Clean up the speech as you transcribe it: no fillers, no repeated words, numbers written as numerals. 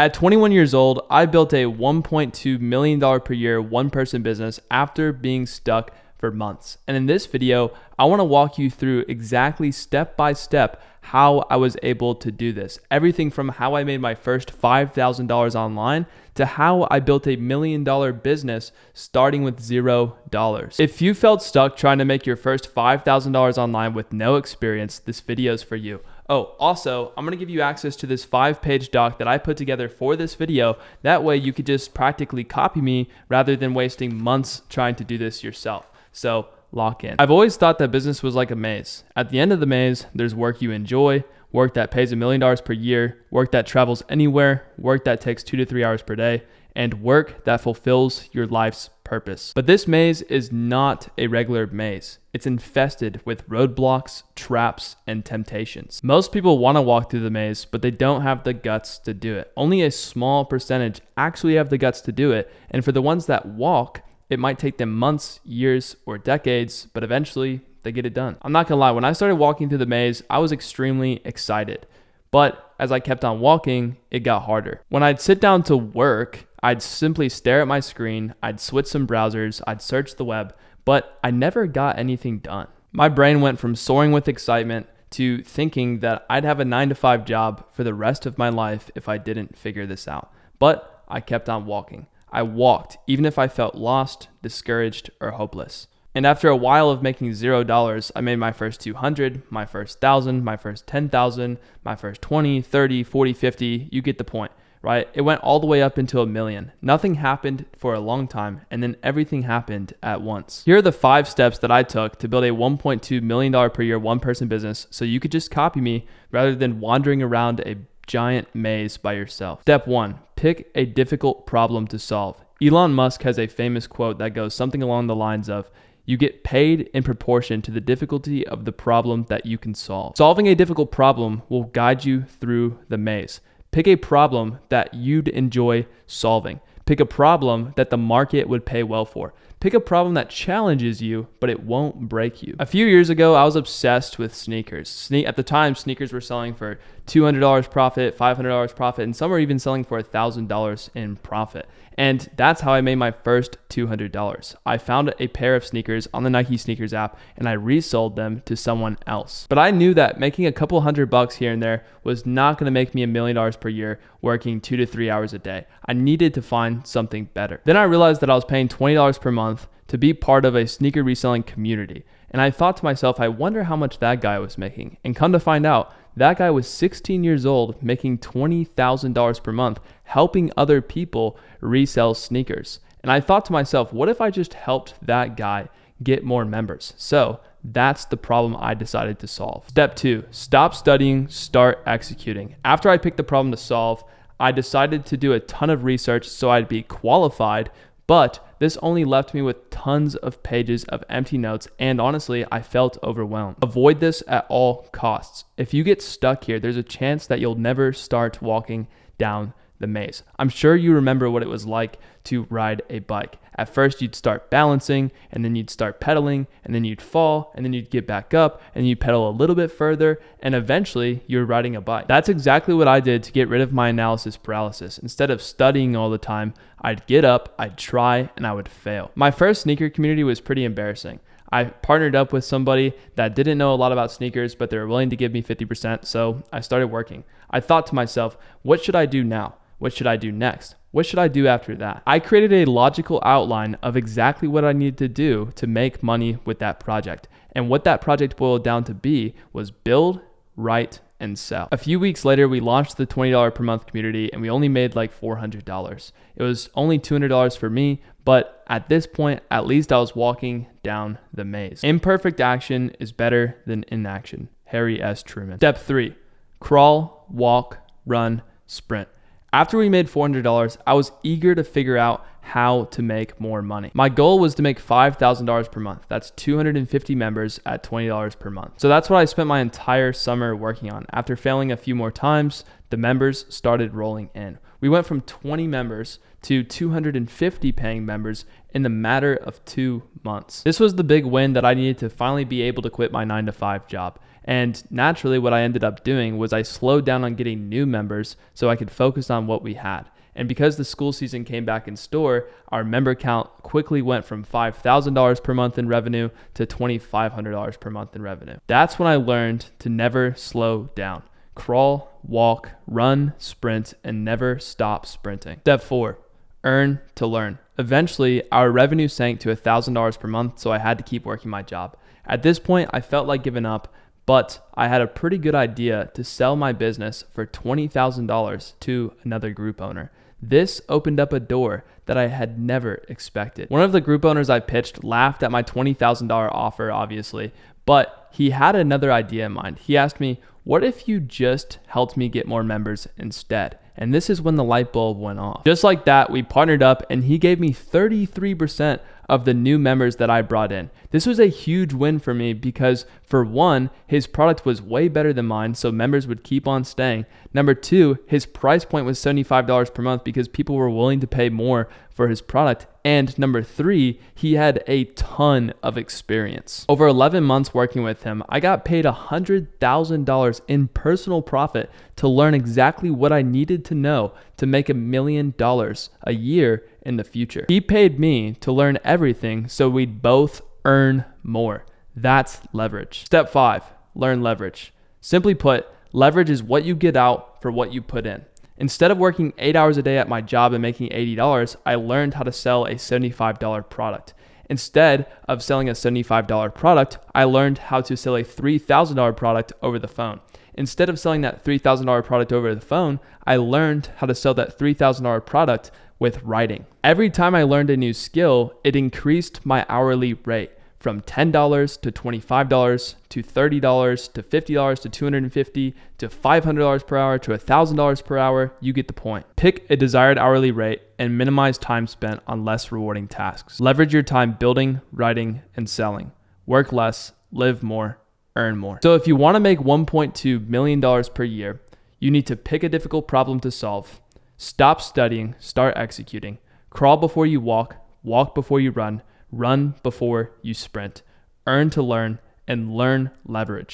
At 21 years old, I built a $1.2 million per year one-person business after being stuck for months. And in this video, I want to walk you through exactly step by step how I was able to do this. Everything from how I made my first $5,000 online to how I built a $1 million business starting with $0. If you felt stuck trying to make your first $5,000 online with no experience, this video is for you. Oh, also, I'm going to give you access to this 5-page doc that I put together for this video. That way you could just practically copy me rather than wasting months trying to do this yourself. So lock in. I've always thought that business was like a maze. At the end of the maze, there's work you enjoy, work that pays $1 million per year, work that travels anywhere, work that takes 2 to 3 hours per day, and work that fulfills your life's purpose. But this maze is not a regular maze. It's infested with roadblocks, traps, and temptations. Most people want to walk through the maze, but they don't have the guts to do it. Only a small percentage actually have the guts to do it, and for the ones that walk, it might take them months, years, or decades, but eventually they get it done. I'm not gonna lie, when I started walking through the maze, I was extremely excited. But as I kept on walking, it got harder. When I'd sit down to work, I'd simply stare at my screen, I'd switch some browsers, I'd search the web, but I never got anything done. My brain went from soaring with excitement to thinking that I'd have a 9-to-5 job for the rest of my life if I didn't figure this out. But I kept on walking. I walked, even if I felt lost, discouraged, or hopeless. And after a while of making $0, I made my first 200, my first 1,000, my first 10,000, my first 20, 30, 40, 50, you get the point, right? It went all the way up into $1 million. Nothing happened for a long time, and then everything happened at once. Here are the 5 steps that I took to build a $1.2 million per year one-person business so you could just copy me rather than wandering around a giant maze by yourself. Step 1, pick a difficult problem to solve. Elon Musk has a famous quote that goes something along the lines of, "You get paid in proportion to the difficulty of the problem that you can solve." Solving a difficult problem will guide you through the maze. Pick a problem that you'd enjoy solving. Pick a problem that the market would pay well for. Pick a problem that challenges you, but it won't break you. A few years ago, I was obsessed with sneakers. At the time, sneakers were selling for $200 profit, $500 profit, and some were even selling for $1,000 in profit. And that's how I made my first $200. I found a pair of sneakers on the Nike Sneakers app and I resold them to someone else. But I knew that making a couple $100 here and there was not going to make me $1 million per year working 2 to 3 hours a day. I needed to find something better. Then I realized that I was paying $20 per month to be part of a sneaker reselling community. And I thought to myself, I wonder how much that guy was making. And come to find out, that guy was 16 years old, making $20,000 per month, helping other people resell sneakers. And I thought to myself, what if I just helped that guy get more members? So that's the problem I decided to solve. Step 2, stop studying, start executing. After I picked the problem to solve, I decided to do a ton of research so I'd be qualified, but this only left me with tons of pages of empty notes, and honestly, I felt overwhelmed. Avoid this at all costs. If you get stuck here, there's a chance that you'll never start walking down the maze. I'm sure you remember what it was like to ride a bike. At first, you'd start balancing, and then you'd start pedaling, and then you'd fall, and then you'd get back up, and you'd pedal a little bit further, and eventually you're riding a bike. That's exactly what I did to get rid of my analysis paralysis. Instead of studying all the time, I'd get up, I'd try, and I would fail. My first sneaker community was pretty embarrassing. I partnered up with somebody that didn't know a lot about sneakers, but they were willing to give me 50%, so I started working. I thought to myself, what should I do now? What should I do next? What should I do after that? I created a logical outline of exactly what I needed to do to make money with that project. And what that project boiled down to be was build, write, and sell. A few weeks later, we launched the $20 per month community and we only made like $400. It was only $200 for me, but at this point, at least I was walking down the maze. Imperfect action is better than inaction. Harry S. Truman. Step 3, crawl, walk, run, sprint. After we made $400, I was eager to figure out how to make more money. My goal was to make $5,000 per month. That's 250 members at $20 per month. So that's what I spent my entire summer working on. After failing a few more times, the members started rolling in. We went from 20 members to 250 paying members in the matter of 2 months. This was the big win that I needed to finally be able to quit my 9-to-5 job. And naturally, what I ended up doing was I slowed down on getting new members so I could focus on what we had. And because the school season came back in store, our member count quickly went from $5,000 per month in revenue to $2,500 per month in revenue. That's when I learned to never slow down. Crawl, walk, run, sprint, and never stop sprinting. Step 4, earn to learn. Eventually, our revenue sank to $1,000 per month, so I had to keep working my job. At this point, I felt like giving up, but I had a pretty good idea to sell my business for $20,000 to another group owner. This opened up a door that I had never expected. One of the group owners I pitched laughed at my $20,000 offer, obviously, but he had another idea in mind. He asked me, what if you just helped me get more members instead? And this is when the light bulb went off. Just like that, we partnered up and he gave me 33% of the new members that I brought in. This was a huge win for me because, for one, his product was way better than mine, so members would keep on staying. Number 2, his price point was $75 per month because people were willing to pay more for his product. And number 3, he had a ton of experience. Over 11 months working with him, I got paid $100,000 in personal profit to learn exactly what I needed to know to make $1 million a year in the future. He paid me to learn everything so we'd both earn more. That's leverage. Step 5, learn leverage. Simply put, leverage is what you get out for what you put in. Instead of working 8 hours a day at my job and making $80, I learned how to sell a $75 product. Instead of selling a $75 product, I learned how to sell a $3,000 product over the phone. Instead of selling that $3,000 product over the phone, I learned how to sell that $3,000 product with writing. Every time I learned a new skill, it increased my hourly rate from $10 to $25 to $30 to $50 to $250 to $500 per hour to $1,000 per hour. You get the point. Pick a desired hourly rate and minimize time spent on less rewarding tasks. Leverage your time building, writing, and selling. Work less, live more, earn more. So if you want to make $1.2 million per year, you need to pick a difficult problem to solve. Stop studying, start executing. Crawl before you walk, walk before you run before you sprint. Earn to learn, and learn leverage.